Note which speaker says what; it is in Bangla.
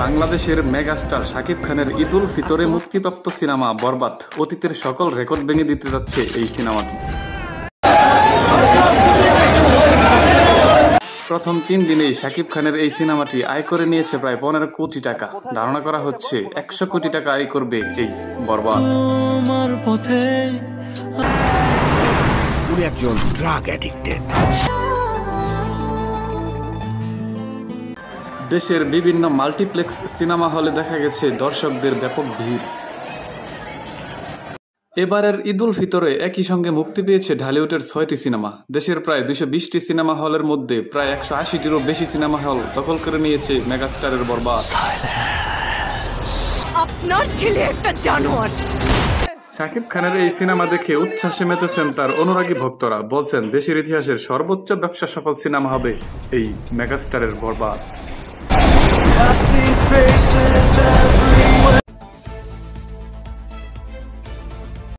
Speaker 1: বাংলাদেশের মেগাস্টার শাকিব খানের ঈদুল ফিতরে মুক্তিপ্রাপ্ত সিনেমা বরবাদ অতীতের সকল রেকর্ড ভেঙে দিতে যাচ্ছে এই সিনেমাটি। প্রথম 3 দিনেই শাকিব খানের এই সিনেমাটি আয় করে নিয়েছে প্রায় 15 কোটি টাকা। ধারণা করা হচ্ছে 100 কোটি টাকা আয় করবে এই বরবাদ।
Speaker 2: উনি একজন ড্রাগ অ্যাডিক্টেড।
Speaker 1: দেশের বিভিন্ন মাল্টিপ্লেক্স সিনেমা হলে দেখা গেছে দর্শকদের ব্যাপক ভিড়। এবারের ঈদুল ফিতরে একই সঙ্গে মুক্তি পেয়েছে ঢালিউডের 6টি সিনেমা। দেশের প্রায় 220টি সিনেমা হলের মধ্যে প্রায় 180টিরও বেশি সিনেমা হল দখল করে নিয়েছে মেগাস্টারের বরবাদ।
Speaker 3: আপনার ছেলে একটা জানোয়ার।
Speaker 1: শাকিব খানের এই সিনেমা দেখে উচ্ছ্বাসে মেতেছেন তার অনুরাগী ভক্তরা। বলছেন দেশের ইতিহাসের সর্বোচ্চ ব্যবসা সফল সিনেমা হবে এই মেগাস্টারের বরবাদ।